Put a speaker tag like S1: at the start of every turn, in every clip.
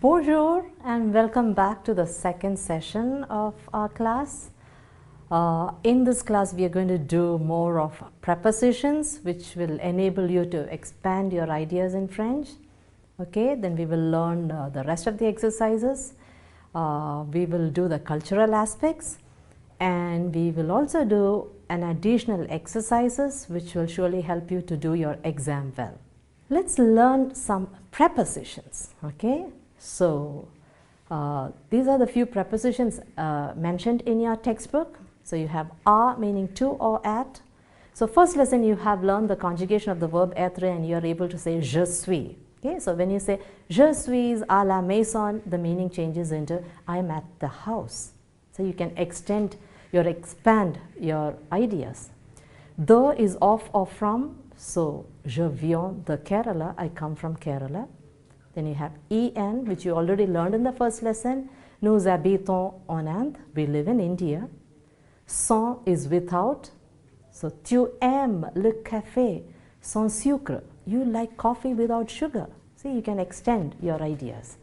S1: Bonjour and welcome back to the second session of our class. In this class we are going to do more of prepositions, which will enable you to expand your ideas in French. Okay, then we will learn the rest of the exercises. We will do the cultural aspects, and we will also do an additional exercises which will surely help you to do your exam well. Let's learn some prepositions. Okay, so these are the few prepositions mentioned in your textbook. So you have a meaning to or at. So first lesson you have learned the conjugation of the verb être and you are able to say je suis. Okay, so when you say je suis à la maison, the meaning changes into I am at the house. So you can expand your ideas. The is of or from. So je viens de Kerala, I come from Kerala. Then you have en, which you already learned in the first lesson. Nous habitons en Inde, we live in India. Sans is without. So tu aimes le café sans sucre, you like coffee without sugar. See, you can extend your ideas.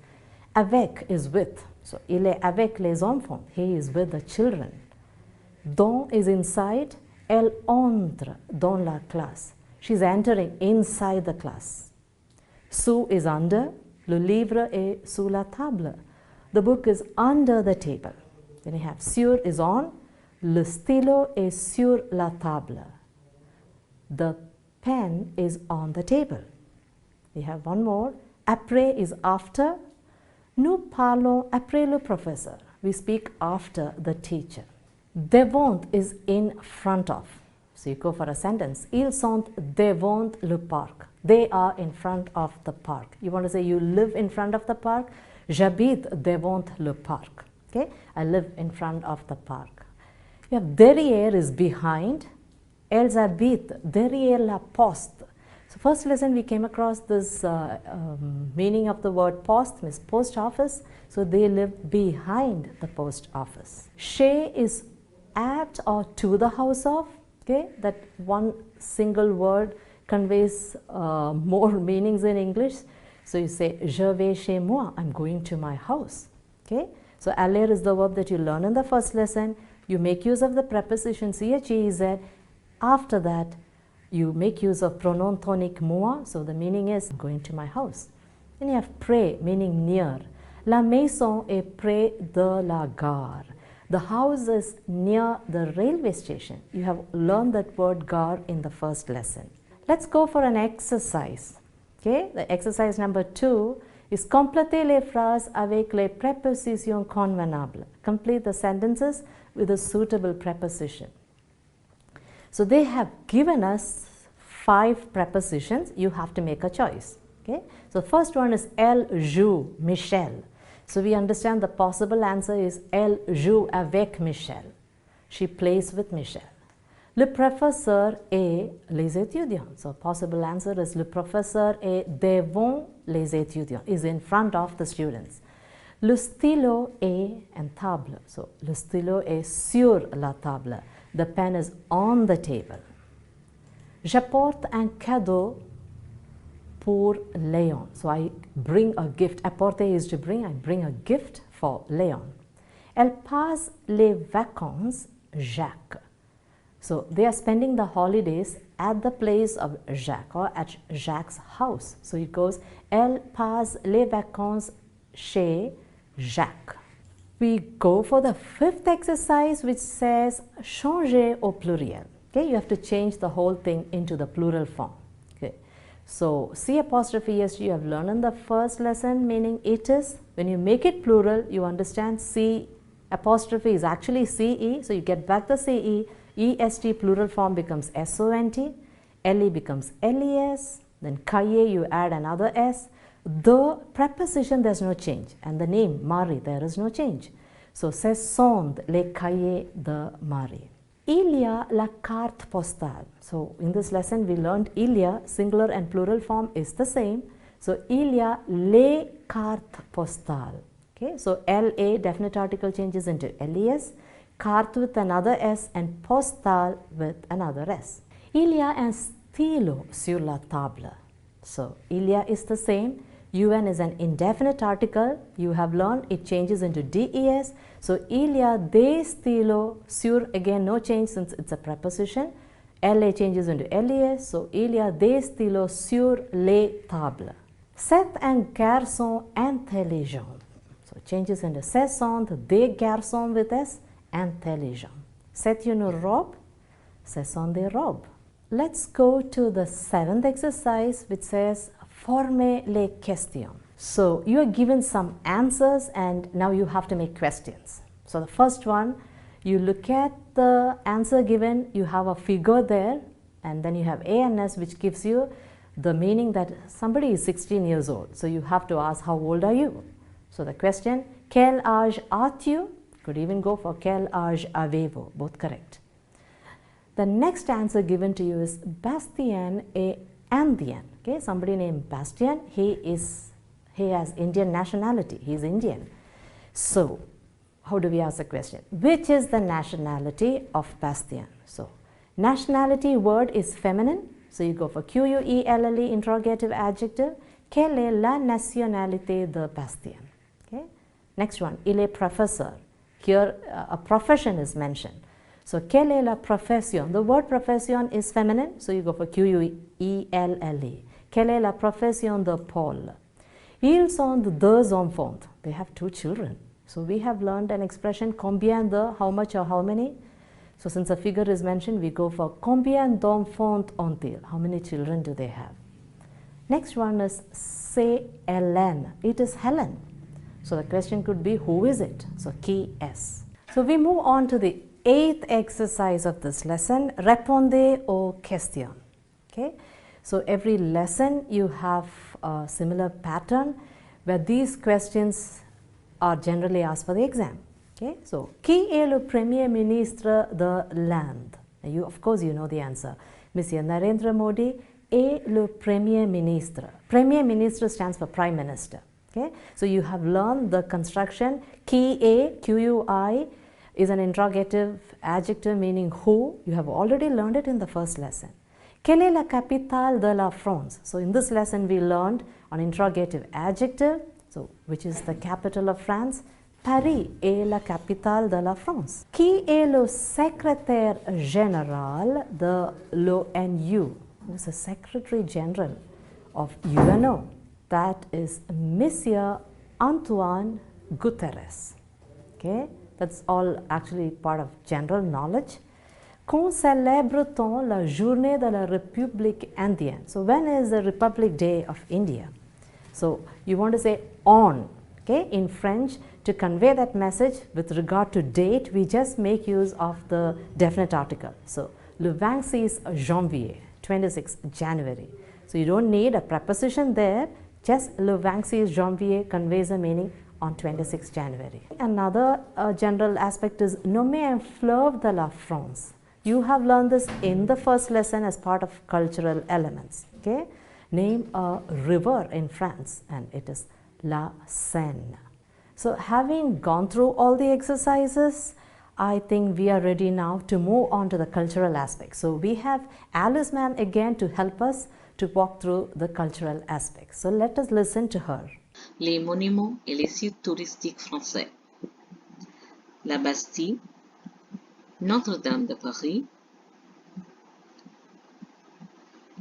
S1: Avec is with. So il est avec les enfants, he is with the children. Dans is inside. Elle entre dans la classe, she's entering inside the class. Sous is under. Le livre est sous la table, the book is under the table. Then you have sur is on. Le stylo est sur la table, the pen is on the table. We have one more. Après is after. Nous parlons après le professeur, we speak after the teacher. Devant is in front of. So you go for a sentence. Ils sont devant le parc, they are in front of the park. You want to say you live in front of the park. J'habite devant le parc. Okay, I live in front of the park. You have derrière is behind. Elles habitent derrière la poste. So first lesson we came across this meaning of the word poste, means post office. So they live behind the post office. Chez is at or to the house of. Okay, that one single word conveys more meanings in English. So you say je vais chez moi, I'm going to my house. Okay, so aller is the verb that you learn in the first lesson. You make use of the preposition siet. After that, you make use of pronoun tonic moi. So the meaning is going to my house. Then you have près, meaning near. La maison est près de la gare. The house is near the railway station. You have learned that word gare in the first lesson. Let's go for an exercise. Okay, the exercise number 2 is compléter les phrases avec les prépositions convenables. Complete the sentences with a suitable preposition. So they have given us 5 prepositions. You have to make a choice. Okay, so the first one is elle joue Michel. So we understand the possible answer is elle joue avec Michel. She plays with Michel. Le professeur est les étudiants. So possible answer is le professeur est devant les étudiants, is in front of the students. Le stylo est en table. So le stylo est sur la table. The pen is on the table. J'apporte un cadeau pour Léon. So I bring a gift. Apporter is to bring. I bring a gift for Léon. Elle passe les vacances Jacques. So they are spending the holidays at the place of Jacques or at Jacques' house. So it goes elle passe les vacances chez Jacques. We go for the 5th exercise, which says changer au pluriel. Okay, you have to change the whole thing into the plural form. Okay, so C apostrophe S you have learned in the first lesson, meaning it is. When you make it plural, you understand C apostrophe is actually CE. So you get back the CE. EST plural form becomes SONT. LE becomes LES. Then cahier you add another S. The preposition there's no change, and the name Marie there is no change. So ce sont les cahiers de Marie. Il y a la carte postale. So in this lesson we learned il y a, singular and plural form is the same. So il y a les cartes postales. Okay, so LA definite article changes into LES, carte with another S and postal with another S. Il y a un stylo sur la table. So il y a is the same. UN is an indefinite article. You have learned it changes into DES. So, il y a des stylos sur, again no change since it's a preposition. LA changes into LES. So, il y a des stylos sur les tables. C'est un garçon intelligent. So, changes into ce sont des garçons with S, intelligent. C'est une robe. Ce sont des robes. Let's go to the 7th exercise, which says former les questions. So you are given some answers and now you have to make questions. So the first one, you look at the answer given, you have a figure there, and then you have A and S, which gives you the meaning that somebody is 16 years old. So you have to ask, how old are you? So the question, quel âge as-tu? Could even go for quel âge avez-vous? Both correct. The next answer given to you is Bastien est Indien. Okay, somebody named Bastien, he has Indian nationality, he is Indian. So, how do we ask the question? Which is the nationality of Bastien? So, nationality word is feminine, so you go for Quelle interrogative adjective. Quelle est la nationalité de Bastien? Okay. Next one, il est professeur. Here a profession is mentioned. So, quelle est la profession? The word profession is feminine, so you go for Quelle. Quelle est la profession de Paul? Ils sont deux enfants. They have 2 children. So, we have learned an expression combien de, how much or how many. So, since a figure is mentioned, we go for combien d'enfants ont-ils? How many children do they have? Next one is c'est Hélène. It is Helen. So, the question could be who is it? So, qui est? So, we move on to the 8th exercise of this lesson, répondez aux questions. Okay. So, every lesson you have a similar pattern where these questions are generally asked for the exam. Okay. So, qui est le premier ministre de l'Inde? You, of course, you know the answer. Monsieur Narendra Modi est le premier ministre. Premier ministre stands for prime minister. Okay. So, you have learned the construction qui est, QUI, is an interrogative adjective meaning who. You have already learned it in the first lesson. Quelle est la capitale de la France? So in this lesson we learned an interrogative adjective, so which is the capital of France. Paris est la capitale de la France. Qui est le secrétaire général de l'ONU? Who is the secretary general of UNO? That is Monsieur Antoine Guterres. Okay. That's all actually part of general knowledge. Quand célèbre-t-on la journée de la République indienne? So when is the Republic Day of India? So you want to say on. Okay, in French, to convey that message with regard to date, we just make use of the definite article. So le 26 janvier, 26 January. So you don't need a preposition there, just le 26 janvier conveys a meaning on 26 January. Another general aspect is nommer un fleuve de la France. You have learned this in the first lesson as part of cultural elements. Okay? Name a river in France and it is La Seine. So having gone through all the exercises, I think we are ready now to move on to the cultural aspects. So we have Alice ma'am again to help us to walk through the cultural aspects. So let us listen to her.
S2: Les monuments et les sites touristiques français. La Bastille, Notre-Dame de Paris,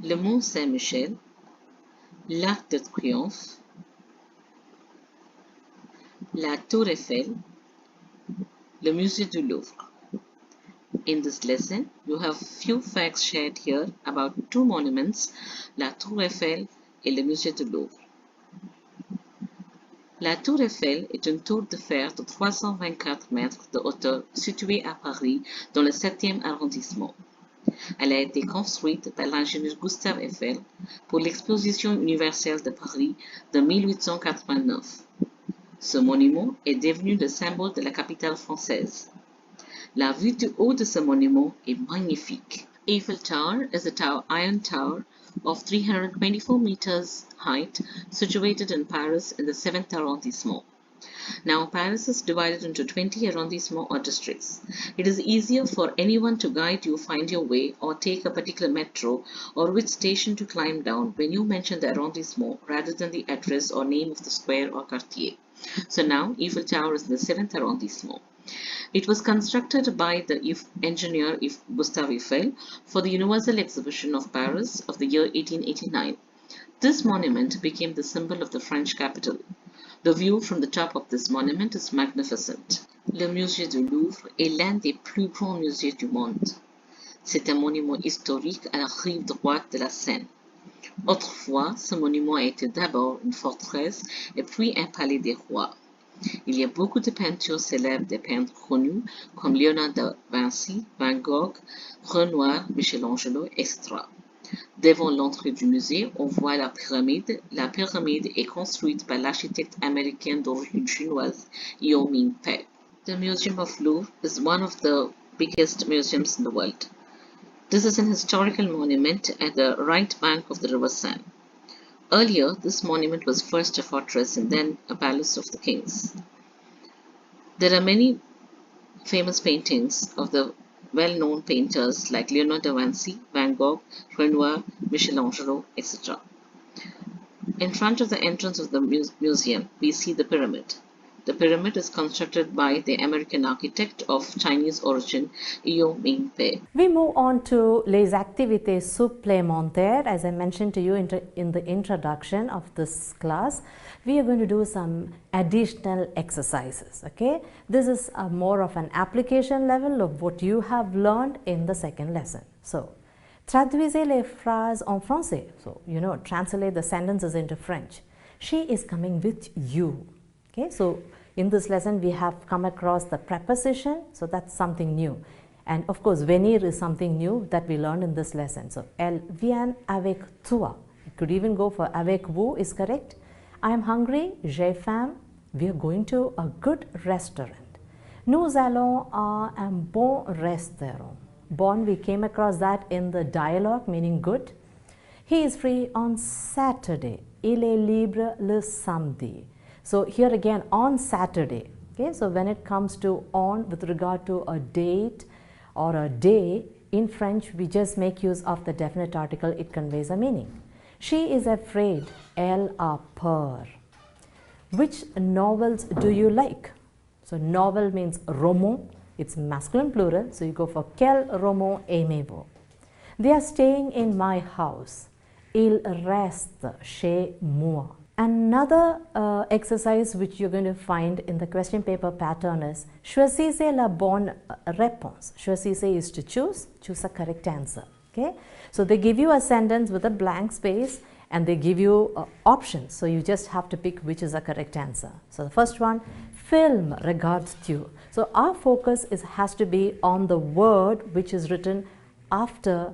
S2: le Mont Saint-Michel, l'Arc de Triomphe, la Tour Eiffel, le Musée du Louvre. In this lesson, you have few facts shared here about 2 monuments, la Tour Eiffel et le Musée du Louvre. La Tour Eiffel est une tour de fer de 324 mètres de hauteur située à Paris dans le 7e arrondissement. Elle a été construite par l'ingénieur Gustave Eiffel pour l'exposition universelle de Paris de 1889. Ce monument est devenu le symbole de la capitale française. La vue du haut de ce monument est magnifique. Eiffel Tower is a iron tower of 324 meters height situated in Paris in the 7th arrondissement. Now, Paris is divided into 20 arrondissements or districts. It is easier for anyone to guide you find your way or take a particular metro or which station to climb down when you mention the arrondissement rather than the address or name of the square or quartier. So now, Eiffel Tower is in the 7th arrondissement. It was constructed by the engineer Gustave Eiffel for the Universal Exhibition of Paris of the year 1889. This monument became the symbol of the French capital. The view from the top of this monument is magnificent. Le musée du Louvre est l'un des plus grands musées du monde. C'est un monument historique à la rive droite de la Seine. Autrefois, ce monument a été d'abord une forteresse et puis un palais des rois. Il y a beaucoup de peintures célèbres des peintres connus comme Léonard de Vinci, Van Gogh, Renoir, Michel-Angelo, etc. Devant l'entrée du musée, on voit la pyramide. La pyramide est construite par l'architecte américain d'origine chinoise Yao Ming-Pei. The Museum of Louvre is one of the biggest museums in the world. This is an historical monument at the right bank of the River Seine. Earlier, this monument was first a fortress and then a palace of the kings. There are many famous paintings of the well-known painters like Leonardo da Vinci, Van Gogh, Renoir, Michel-Angelo, etc. In front of the entrance of the museum, we see the pyramid. The pyramid is constructed by the American architect of Chinese origin, Yao Ming-Pei.
S1: We move on to les activités supplémentaires. As I mentioned to you in the introduction of this class, we are going to do some additional exercises. Okay, this is more of an application level of what you have learned in the second lesson. So, traduisez les phrases en français. So, translate the sentences into French. She is coming with you. Okay, so in this lesson we have come across the preposition, so that's something new. And of course, venir is something new that we learned in this lesson. So, elle vient avec toi. You could even go for avec vous is correct. I am hungry, j'ai faim. We are going to a good restaurant. Nous allons à un bon restaurant. Bon, we came across that in the dialogue, meaning good. He is free on Saturday. Il est libre le samedi. So here again, on Saturday. Okay, so when it comes to on with regard to a date or a day, in French we just make use of the definite article, it conveys a meaning. She is afraid, elle a peur. Which novels do you like? So novel means roman, it's masculine plural, so you go for quel roman aimez-vous? They are staying in my house. Ils restent chez moi. Another exercise which you're going to find in the question paper pattern is choisissez la bonne réponse. Choisissez is to choose a correct answer. Okay, so they give you a sentence with a blank space and they give you options. So you just have to pick which is a correct answer. So the first one, film regards you. So our focus has to be on the word which is written after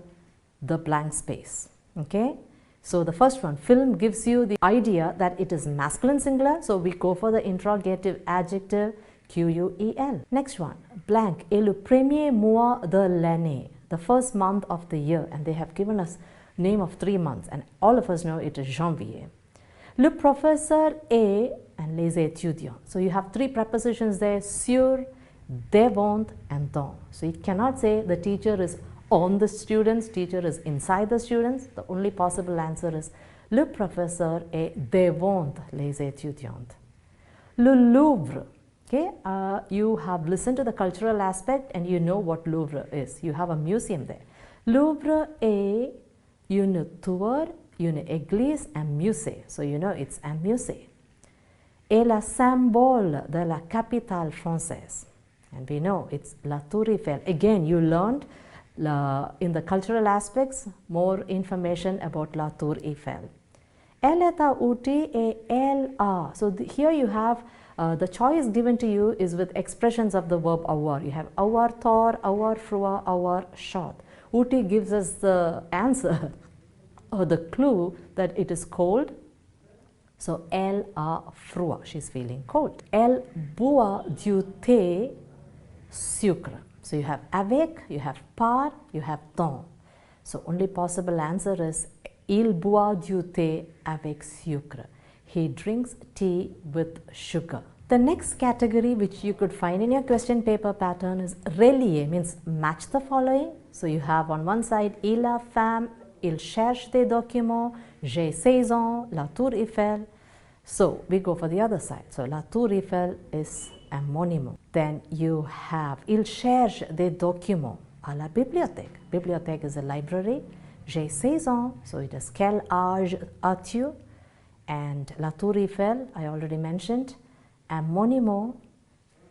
S1: the blank space. Okay. So the first one, film, gives you the idea that it is masculine singular. So we go for the interrogative adjective QUEL. Next one, blank est le premier mois de l'année, the first month of the year, and they have given us name of 3 months, and all of us know it is janvier. Le professeur est and les étudiants. So you have 3 prepositions there, sur, devant, and dans. So you cannot say the teacher is on the students, teacher is inside the students. The only possible answer is le professeur est devant les étudiants. Le Louvre. Okay, you have listened to the cultural aspect and you know what Louvre is. You have a museum there. Louvre est une tour, une église, un musée. So you know it's un musée. Et le symbole de la capitale française. And we know it's la Tour Eiffel. Again, you learned in the cultural aspects more information about la Tour Eiffel. Elle est à Outi et elle a. So here you have the choice given to you is with expressions of the verb avoir. You have avoir tard, avoir froid, avoir short. Outi gives us the answer or the clue that it is cold. So elle a froid. She's feeling cold. Elle boit du thé sucre. So you have avec, you have par, you have dans. So only possible answer is il boit du thé avec sucre. He drinks tea with sugar. The next category which you could find in your question paper pattern is relier, means match the following. So you have on one side, il a faim, il cherche des documents, j'ai 16 ans, la tour Eiffel. So we go for the other side. So la tour Eiffel is a monument. Then you have il cherche des documents à la bibliothèque. Bibliothèque is a library. J'ai 16 ans, so it is quel âge as-tu? And la tour Eiffel, I already mentioned. Un monument,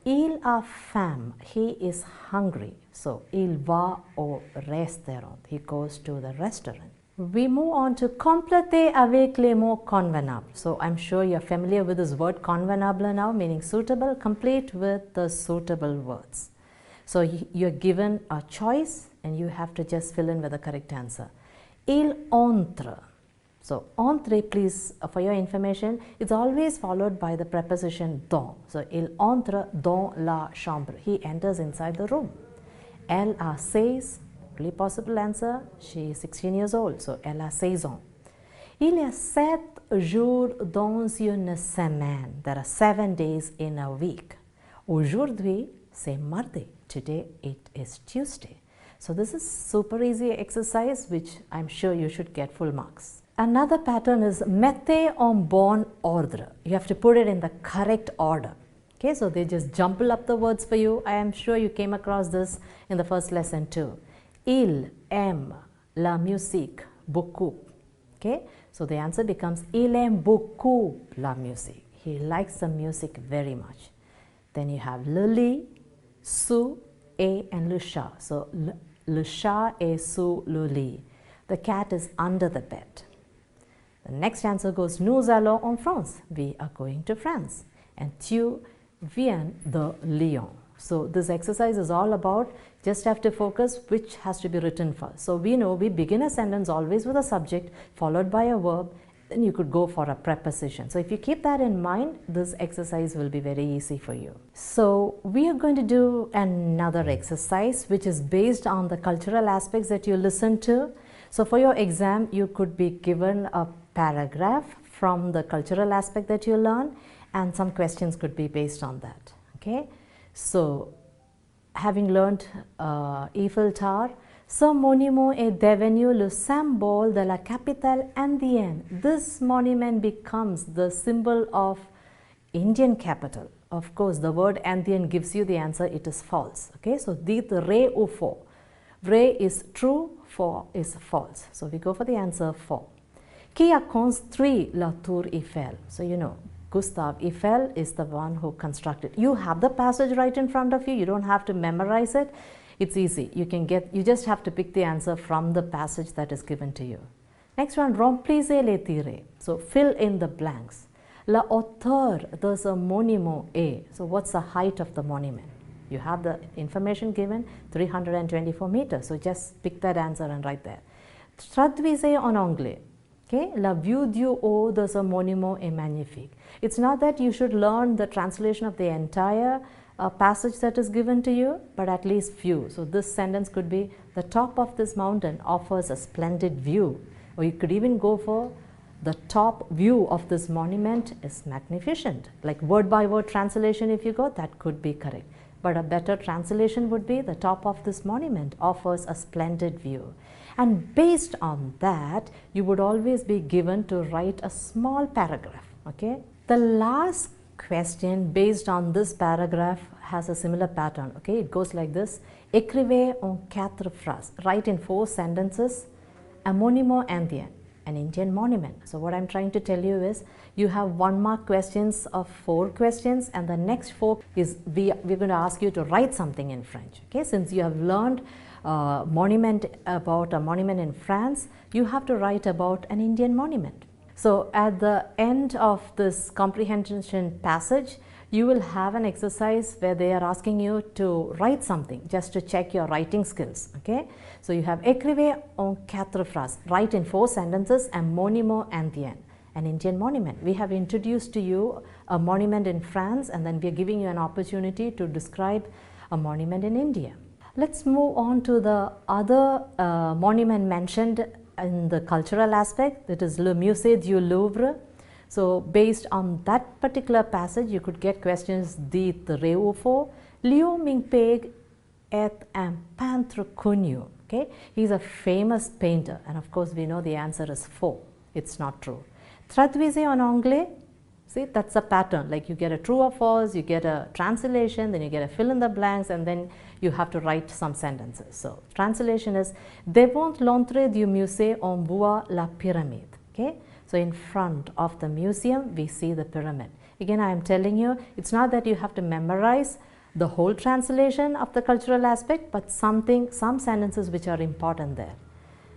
S1: il a faim, he is hungry, so il va au restaurant, he goes to the restaurant. We move on to compléter avec les mots convenables. So I'm sure you're familiar with this word convenable now, meaning suitable. Complete with the suitable words. So you're given a choice and you have to just fill in with the correct answer. Il entre. So, entre, please, for your information, it's always followed by the preposition dans. So, il entre dans la chambre. He enters inside the room. Elle a 16, only possible answer, she is 16 years old. So, elle a 16 ans. Il y a 7 jours dans une semaine. There are 7 days in a week. Aujourd'hui, c'est mardi. Today, it is Tuesday. So, this is super easy exercise which I'm sure you should get full marks. Another pattern is mettez en bon ordre. You have to put it in the correct order. Okay, so they just jumble up the words for you. I am sure you came across this in the first lesson too. Il aime la musique beaucoup. Okay, so the answer becomes il aime beaucoup la musique. He likes the music very much. Then you have le lit, sous, et and le chat. So le chat est sous le lit. The cat is under the bed. The next answer goes, nous allons en France. We are going to France. And tu viens de Lyon. So this exercise is all about, just have to focus which has to be written first. So we know we begin a sentence always with a subject followed by a verb. Then you could go for a preposition. So if you keep that in mind, this exercise will be very easy for you. So we are going to do another exercise which is based on the cultural aspects that you listen to. So for your exam, you could be given a paragraph from the cultural aspect that you learn, and some questions could be based on that. Okay, so having learned Eiffel Tower, ce monument est devenu le symbole de la capitale indienne. This monument becomes the symbol of Indian capital. Of course, the word Indian gives you the answer, it is false. Okay, so dit vrai ou faux. Vrai is true, faux is false. So we go for the answer faux. Qui a construit la tour Eiffel? So you know, Gustave Eiffel is the one who constructed. You have the passage right in front of you. You don't have to memorize it. It's easy. You just have to pick the answer from the passage that is given to you. Next one, remplissez les tirs. So fill in the blanks. La hauteur de ce monument est. So what's the height of the monument? You have the information given, 324 meters. So just pick that answer and write there. Traduisez en anglais. Okay, la vue du haut de ce monument est magnifique. It's not that you should learn the translation of the entire passage that is given to you, but at least few. So this sentence could be, the top of this mountain offers a splendid view. Or you could even go for, the top view of this monument is magnificent. Like word by word translation, if you go, that could be correct. But a better translation would be, the top of this monument offers a splendid view. And based on that, you would always be given to write a small paragraph. Okay. The last question based on this paragraph has a similar pattern. Okay, it goes like this. Écrivez en 4 phrases. Write in 4 sentences. Un monument indien, an Indian monument. So what I'm trying to tell you is, you have 1 mark questions of 4 questions, and the next 4 is we're going to ask you to write something in French. Okay, since you have learned about a monument in France, you have to write about an Indian monument. So at the end of this comprehension passage, you will have an exercise where they are asking you to write something just to check your writing skills. Okay, so you have écrivez en 4 phrases. Write in 4 sentences un monument indien, an Indian monument. We have introduced to you a monument in France, and then we are giving you an opportunity to describe a monument in India. Let's move on to the other monument mentioned in the cultural aspect, that is Le Musée du Louvre. So based on that particular passage, you could get questions dit reufo, Liu Mingpeg et un peintre connu. Okay, he's a famous painter, and of course we know the answer is faux. It's not true. Traduisez en anglais. See, that's a pattern. Like you get a true or false, you get a translation, then you get a fill in the blanks, and then you have to write some sentences. So translation is devant l'entrée du musée on voit la pyramide. Okay, so in front of the museum we see the pyramid. Again, I am telling you, it's not that you have to memorize the whole translation of the cultural aspect, but some sentences which are important there.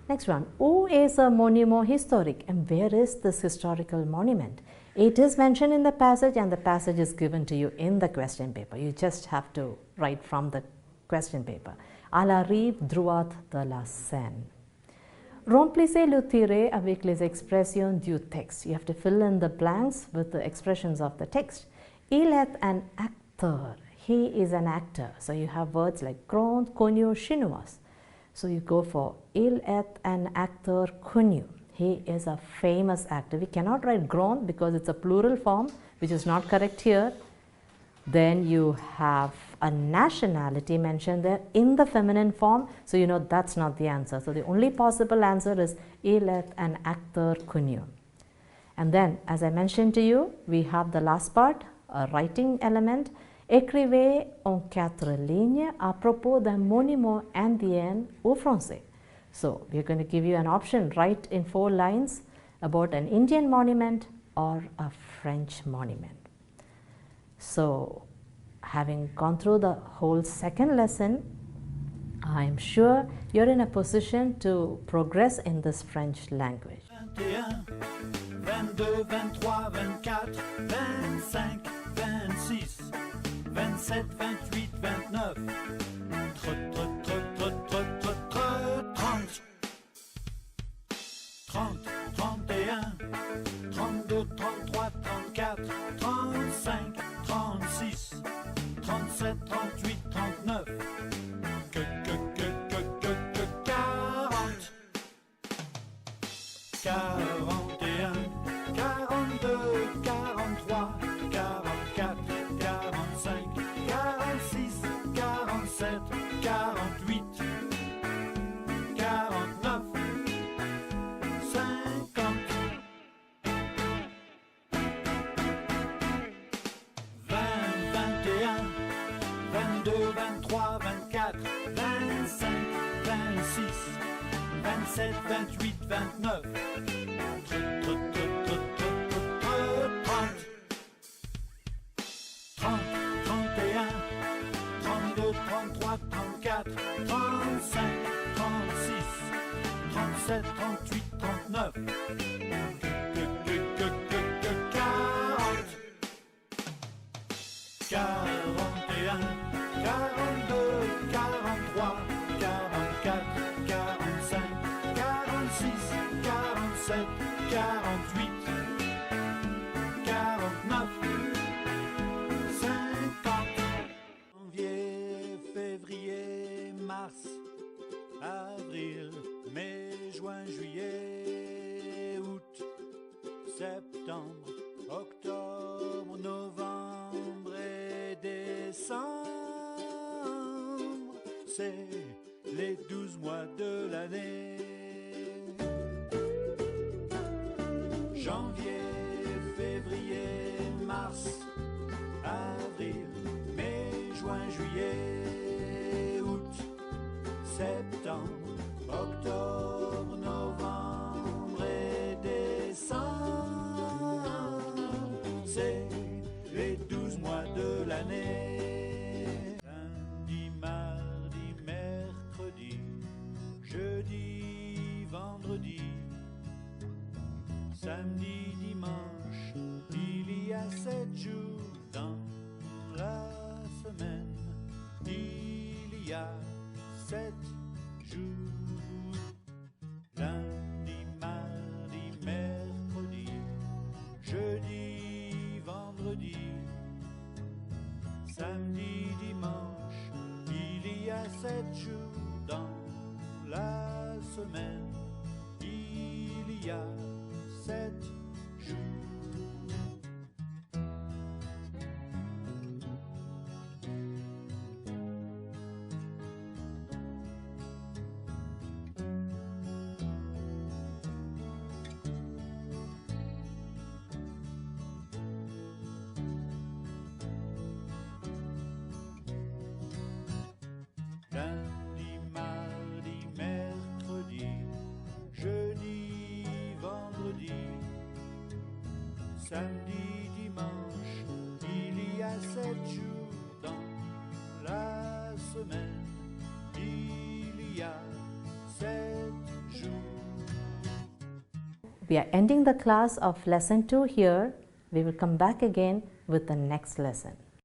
S1: Next one, où est un monument historique, and where is this historical monument? It is mentioned in the passage, and the passage is given to you in the question paper. You just have to write from the question paper. À la rive droite de la Seine. Remplissez le tiret avec les expressions du texte. You have to fill in the blanks with the expressions of the text. Il est un acteur. He is an actor. So you have words like grand, connu, chinois. So you go for il est un acteur connu. He is a famous actor. We cannot write grand because it's a plural form, which is not correct here. Then you have a nationality mentioned there in the feminine form. So you know that's not the answer. So the only possible answer is il est un acteur connu. And then, as I mentioned to you, we have the last part, a writing element. Écrivez en 4 lignes à propos d'un monument indien au français. So we are going to give you an option, write in 4 lines about an Indian monument or a French monument. So having gone through the whole second lesson, I am sure you're in a position to progress in this French language.
S3: 21, 22, 23, 24, 25, 26, 27, 28, 29, 30, 31, 32, 33, 34, 35, 36, 37, 38, 39, 40, 41, 42, 43, 44, 45, 46, 47, 48, 49, 50, 20, 21, 22, 23, 24, 25, 26, 27, 28, 29, 30, 31, 32, 33, 34, 35, 36, 37, 38, 39, 40, 41, 42, 43, 44, 45, 46, 47, 48, 49, 50. Janvier, février, mars, avril, mai, juin, juillet, août, septembre, octobre, novembre et décembre. C'est les 12 mois de l'année. Janvier, février, mars, avril, mai, juin, juillet, août, septembre, octobre, novembre et décembre. C'est les 12 mois de l'année. Lundi, mardi, mercredi, jeudi, vendredi, samedi, dimanche, il y a 7 jours dans la semaine. Il y a 7 jours. Lundi, mardi, mercredi, jeudi, vendredi, samedi, dimanche. Il y a 7 jours dans la semaine. Il y a 7 jours. Samedi, dimanche, il y a 7 jours dans la semaine. Il y a 7 jours.
S1: We are ending the class of lesson 2 here. We will come back again with the next lesson.